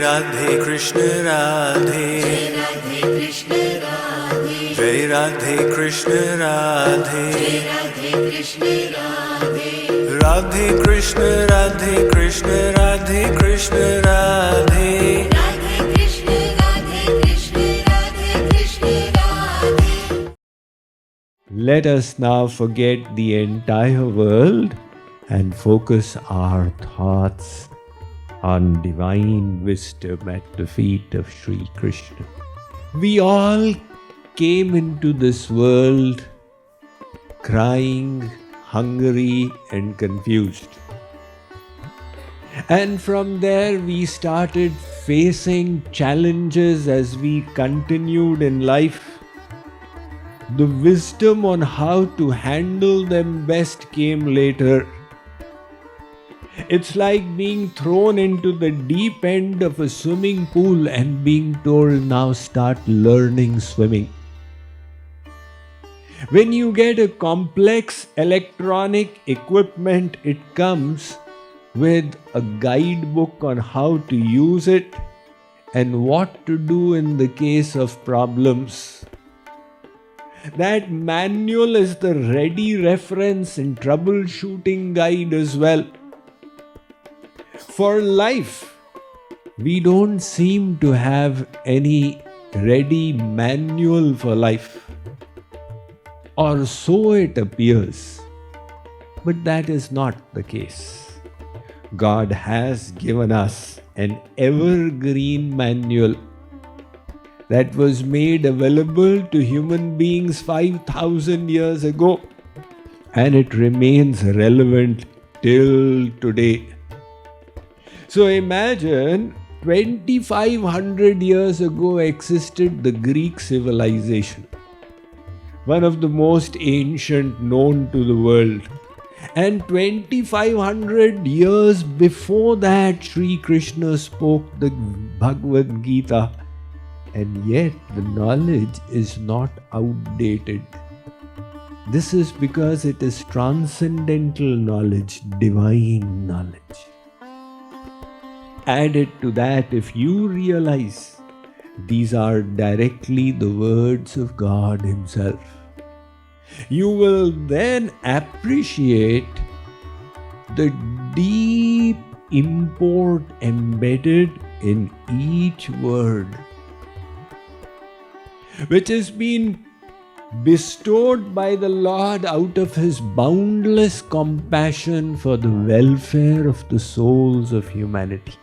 Radhe Krishna Radhe, Jai Radhe Krishna Radhe, Radhe Krishna Radhe Krishna Radhe Krishna Radhe, Let us now forget the entire world and focus our thoughts on divine wisdom at the feet of Sri Krishna. We all came into this world crying, hungry and confused. And from there we started facing challenges as we continued in life. The wisdom on how to handle them best came later. It's like being thrown into the deep end of a swimming pool and being told, now start learning swimming. When you get a complex electronic equipment, it comes with a guidebook on how to use it and what to do in the case of problems. That manual is the ready reference and troubleshooting guide as well. For life, we don't seem to have any ready manual for life. Or so it appears. But that is not the case. God has given us an evergreen manual that was made available to human beings 5,000 years ago, and it remains relevant till today. So imagine 2,500 years ago existed the Greek civilization, one of the most ancient known to the world. And 2,500 years before that, Sri Krishna spoke the Bhagavad Gita. And yet the knowledge is not outdated. This is because it is transcendental knowledge, divine knowledge. Added to that, if you realize these are directly the words of God Himself, you will then appreciate the deep import embedded in each word, which has been bestowed by the Lord out of His boundless compassion for the welfare of the souls of humanity.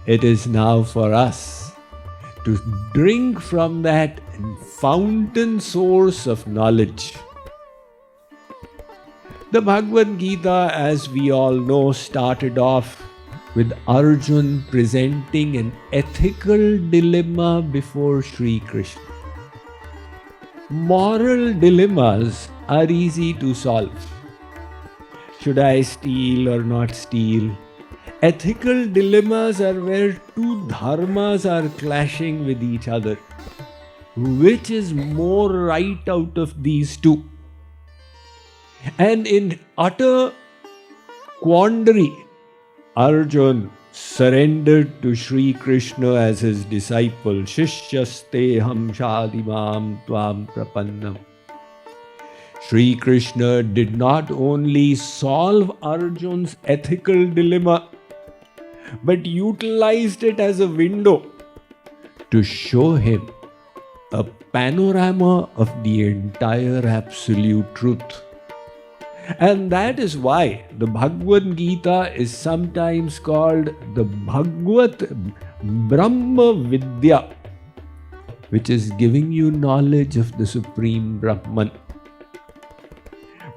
It is now for us to drink from that fountain source of knowledge. The Bhagavad Gita, as we all know, started off with Arjun presenting an ethical dilemma before Sri Krishna. Moral dilemmas are easy to solve. Should I steal or not steal? Ethical dilemmas are where two dharmas are clashing with each other. Which is more right out of these two? And in utter quandary, Arjun surrendered to Sri Krishna as his disciple. Shishyasteham shadimam tvam prapannam. Sri Krishna did not only solve Arjun's ethical dilemma, but utilized it as a window to show him a panorama of the entire absolute truth. And that is why the Bhagavad Gita is sometimes called the Bhagavad Brahma Vidya, which is giving you knowledge of the Supreme Brahman.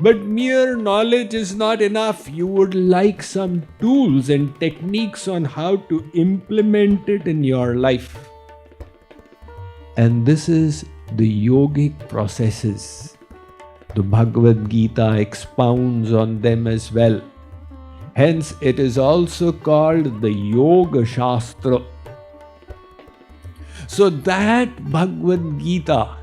But mere knowledge is not enough. You would like some tools and techniques on how to implement it in your life. And this is the yogic processes. The Bhagavad Gita expounds on them as well. Hence, it is also called the Yoga Shastra. So that Bhagavad Gita,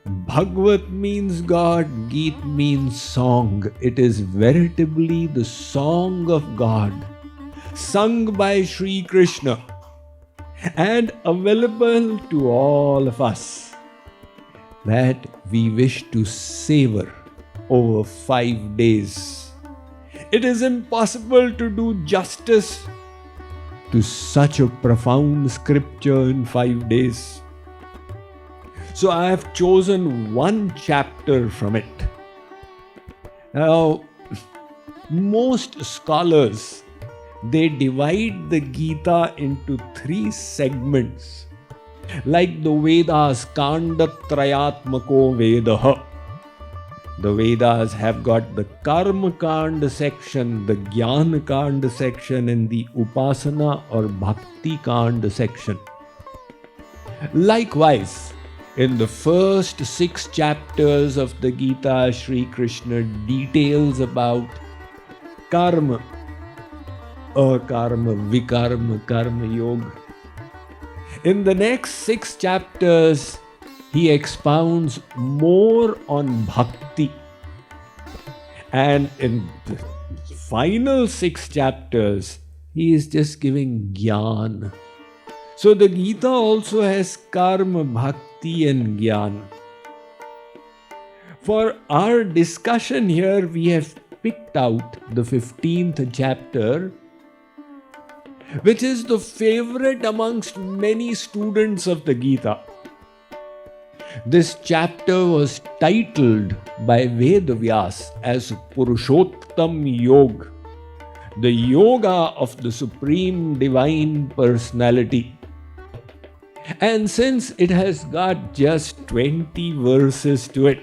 Bhagavat means God, Geet means song. It is veritably the song of God, sung by Shri Krishna and available to all of us, that we wish to savor over 5 days. It is impossible to do justice to such a profound scripture in 5 days. So I have chosen one chapter from it. Now, most scholars, they divide the Gita into 3 segments, like the Vedas, Kandatrayatmako Vedaha. The Vedas have got the Karma Kanda section, the Jnana Kanda section, and the Upasana or Bhakti Kanda section. Likewise, in the first 6 chapters of the Gita, Shri Krishna details about karma, akarma, vikarma, karma yoga. In the next 6 chapters, he expounds more on bhakti. And in the final 6 chapters, he is just giving jnana. So the Gita also has karma, bhakti and jnana. For our discussion here, we have picked out the 15th chapter, which is the favorite amongst many students of the Gita. This chapter was titled by Vedavyas as Puruṣhottam Yoga, the yoga of the Supreme Divine Personality. And since it has got just 20 verses to it,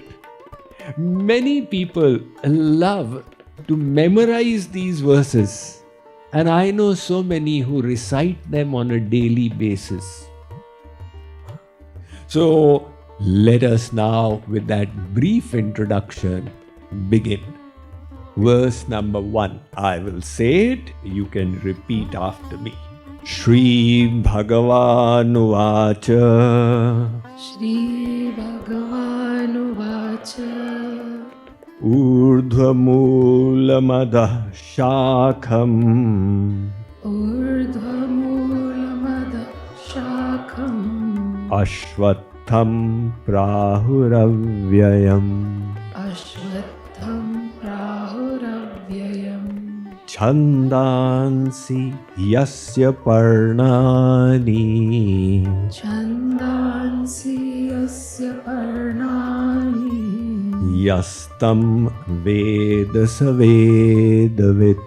many people love to memorize these verses. And I know so many who recite them on a daily basis. So, let us now, with that brief introduction, begin. Verse number 1. I will say it, you can repeat after me. Shree Bhagavanu Vacha. Shree Bhagavanu Vacha. Urdhvamulamadah Shakham. Urdhvamulamadah Shakham. Ashwatham Prahuravyayam. Ashwatham Prahuravyayam. Chandansi Yasya Parnani. Chandansi Yasya Parnani. Yastam Vedasa Vedavit.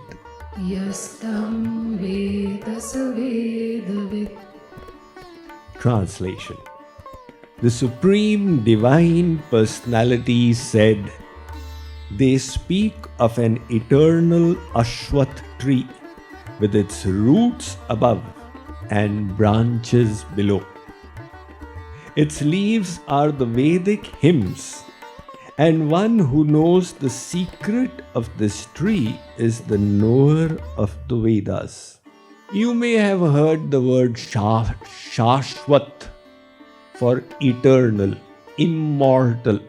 Yastam Vedasa Vedavit. Translation. The Supreme Divine Personality said, they speak of an eternal Ashwath tree with its roots above and branches below. Its leaves are the Vedic hymns, and one who knows the secret of this tree is the knower of the Vedas. You may have heard the word Shashwat for eternal, immortal.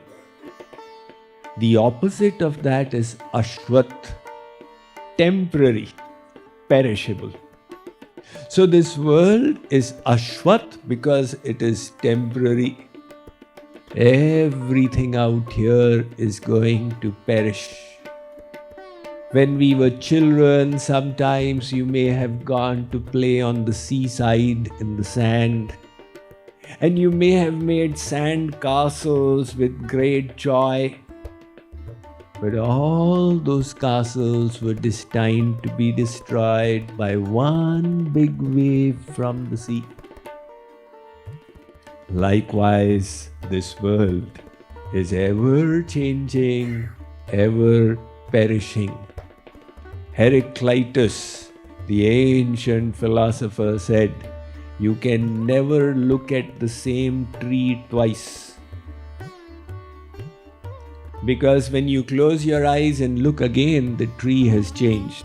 The opposite of that is Ashwath, temporary, perishable. So this world is Ashwath because it is temporary. Everything out here is going to perish. When we were children, sometimes you may have gone to play on the seaside in the sand, and you may have made sand castles with great joy. But all those castles were destined to be destroyed by one big wave from the sea. Likewise, this world is ever changing, ever perishing. Heraclitus, the ancient philosopher, said, you can never look at the same tree twice. Because when you close your eyes and look again, the tree has changed.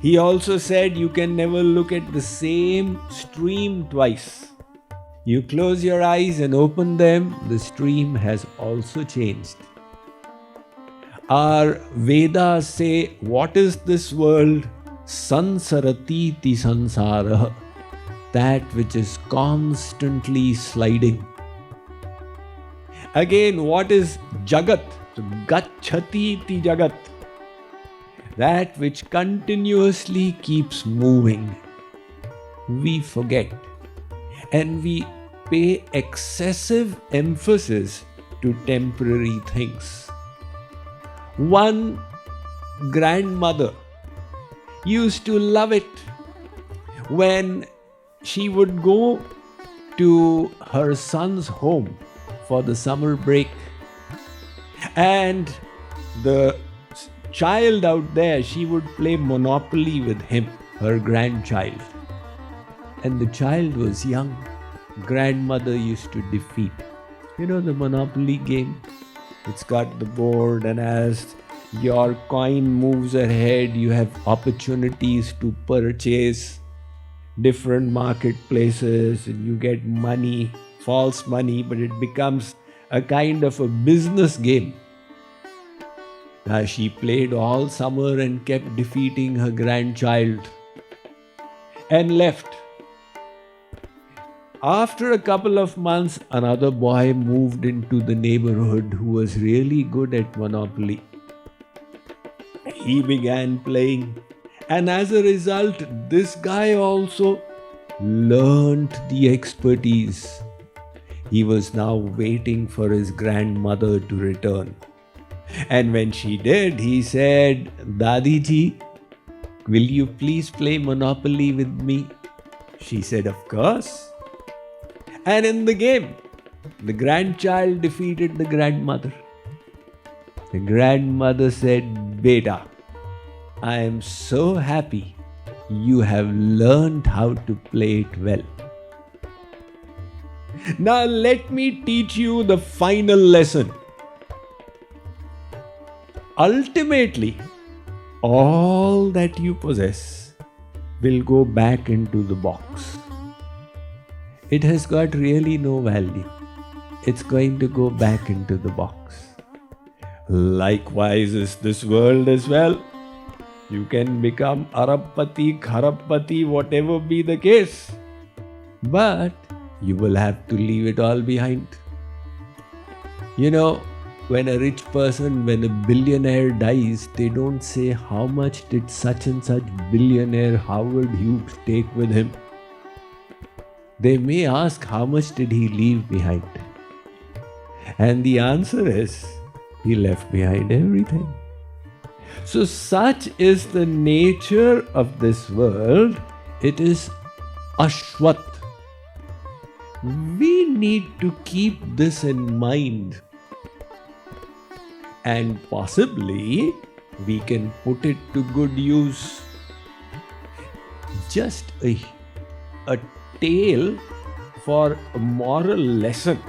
He also said you can never look at the same stream twice. You close your eyes and open them, the stream has also changed. Our Vedas say, what is this world? Sansaratiti sansara, that which is constantly sliding. Again, what is jagat? So, gacchati iti jagat, that which continuously keeps moving. We forget and we pay excessive emphasis to temporary things. One grandmother used to love it when she would go to her son's home for the summer break, and the child out there, she would play Monopoly with him, her grandchild. And the child was young. Grandmother used to defeat. You know the Monopoly game? It's got the board, and as your coin moves ahead, you have opportunities to purchase different marketplaces, and you get money, false money, but it becomes a kind of a business game. Now she played all summer and kept defeating her grandchild and left. After a couple of months, another boy moved into the neighborhood who was really good at Monopoly. He began playing, and as a result, this guy also learned the expertise. He was now waiting for his grandmother to return. And when she did, he said, "Dadiji, will you please play Monopoly with me?" She said, "Of course." And in the game, the grandchild defeated the grandmother. The grandmother said, "Beta, I am so happy you have learned how to play it well. Now let me teach you the final lesson. Ultimately, all that you possess will go back into the box. It has got really no value. It's going to go back into the box. Likewise is this world as well. You can become Arabpati, Kharabpati, whatever be the case. But you will have to leave it all behind. You know, when a rich person, when a billionaire dies, they don't say how much did such and such billionaire Howard Hughes take with him. They may ask how much did he leave behind. And the answer is, he left behind everything. So such is the nature of this world. It is Ashwat. We need to keep this in mind. And possibly we can put it to good use. Just a tale for a moral lesson.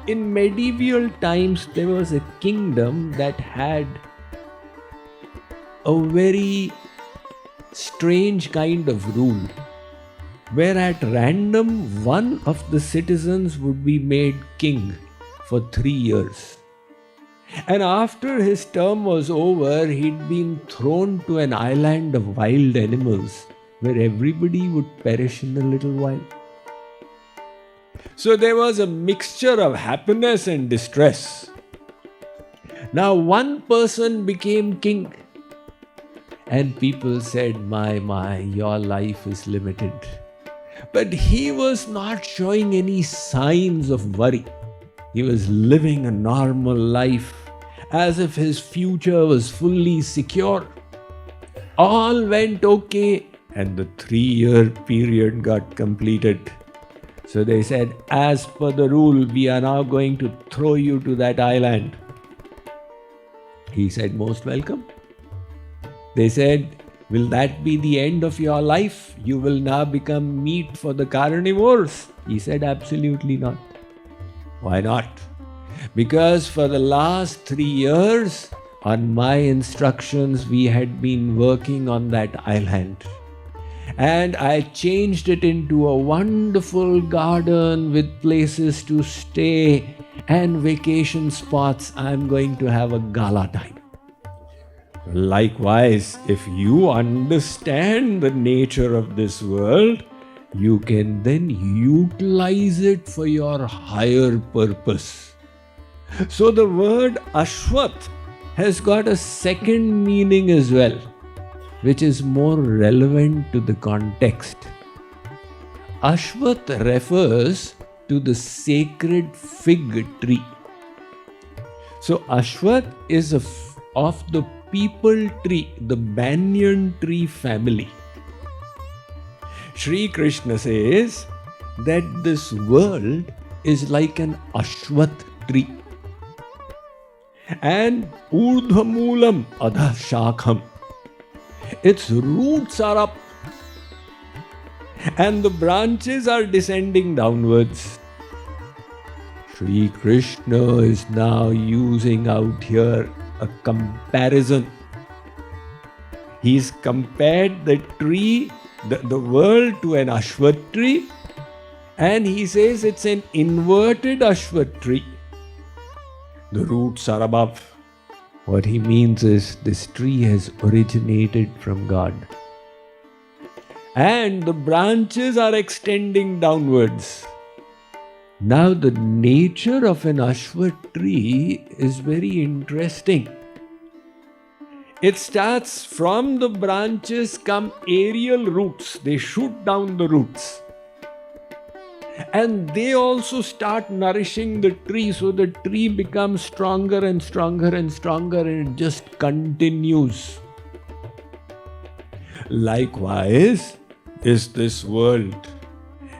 In medieval times, there was a kingdom that had a very strange kind of rule, where at random one of the citizens would be made king for 3 years. And after his term was over, he'd been thrown to an island of wild animals where everybody would perish in a little while. So there was a mixture of happiness and distress. Now one person became king, and people said, my, your life is limited. But he was not showing any signs of worry. He was living a normal life as if his future was fully secure. All went okay, and the 3-year period got completed. So they said, as per the rule, we are now going to throw you to that island. He said, most welcome. They said, will that be the end of your life? You will now become meat for the carnivores? He said, absolutely not. Why not? Because for the last 3 years, on my instructions, we had been working on that island. And I changed it into a wonderful garden with places to stay and vacation spots. I'm going to have a gala time. Likewise, if you understand the nature of this world, you can then utilize it for your higher purpose. So the word Ashwat has got a second meaning as well, which is more relevant to the context. Ashwat refers to the sacred fig tree. So Ashwat is of the peepal tree, the banyan tree family. Sri Krishna says that this world is like an Ashwat tree. And urdhvamulam adha shakham. Its roots are up and the branches are descending downwards. Sri Krishna is now using out here a comparison. He's compared the tree, the world, to an Ashwat tree, and he says it's an inverted Ashwat tree. The roots are above. What he means is this tree has originated from God. And the branches are extending downwards. Now the nature of an Ashwat tree is very interesting. It starts from the branches come aerial roots. They shoot down the roots. And they also start nourishing the tree, so the tree becomes stronger and stronger and stronger, and it just continues. Likewise is this world.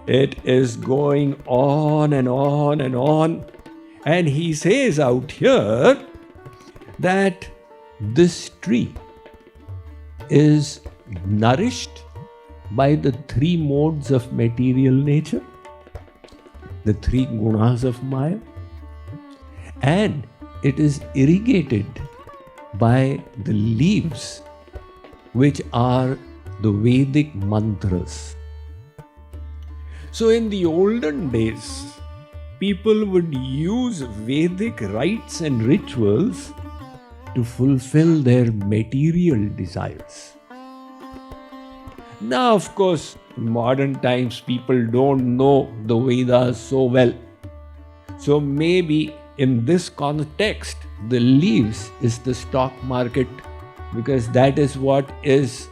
It is going on and on and on. And he says out here that this tree is nourished by the three modes of material nature, the three gunas of Maya, and it is irrigated by the leaves, which are the Vedic mantras. So in the olden days, people would use Vedic rites and rituals to fulfill their material desires. Now, of course, in modern times, people don't know the Vedas so well. So maybe in this context, the leaves is the stock market, because that is what is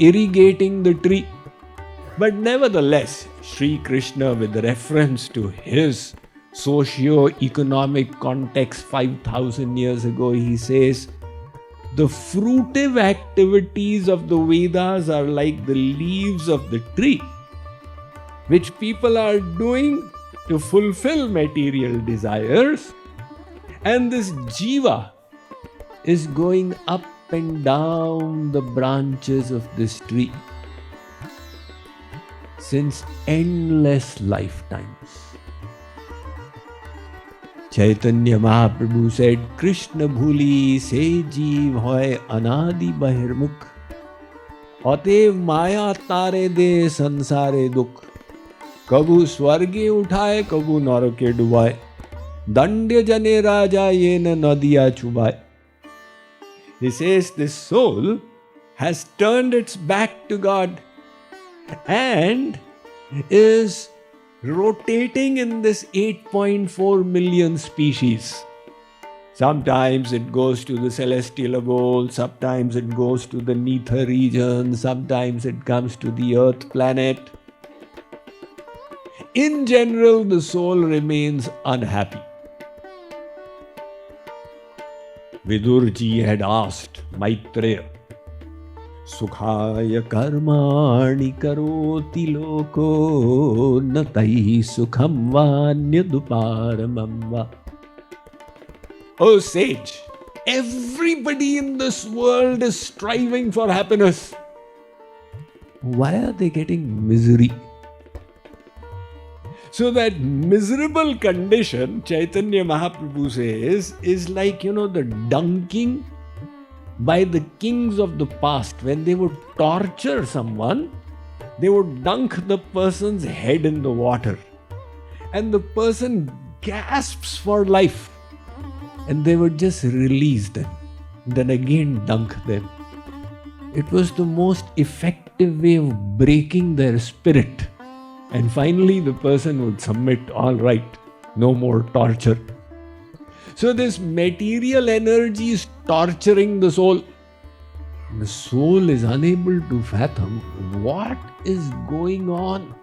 irrigating the tree. But nevertheless, Sri Krishna, with reference to his socio-economic context 5,000 years ago, he says, the fruitive activities of the Vedas are like the leaves of the tree, which people are doing to fulfill material desires. And this jiva is going up and down the branches of this tree since endless lifetimes. Chaitanya Mahaprabhu said, Krishna bhuli se jeev hoy anadi bahirmukh, atev maya tare de sansare dukh, kabhu swarge uthaye, kabhu narake dubaye, dandya jane raja yena nadiya chubaye. He says this soul has turned its back to God and is rotating in this 8.4 million species. Sometimes it goes to the celestial abode, sometimes it goes to the nether region, sometimes it comes to the earth planet. In general, the soul remains unhappy. Vidurji had asked Maitreya, Sukhaya karmani karoti loko natai sukham vanyaduparamam va. Oh sage, everybody in this world is striving for happiness. Why are they getting misery? So that miserable condition, Chaitanya Mahaprabhu says, is like, the dunking by the kings of the past. When they would torture someone, they would dunk the person's head in the water. And the person gasps for life. And they would just release them. then again dunk them. It was the most effective way of breaking their spirit. And finally, the person would submit, all right, no more torture. So this material energy is torturing the soul. The soul is unable to fathom what is going on.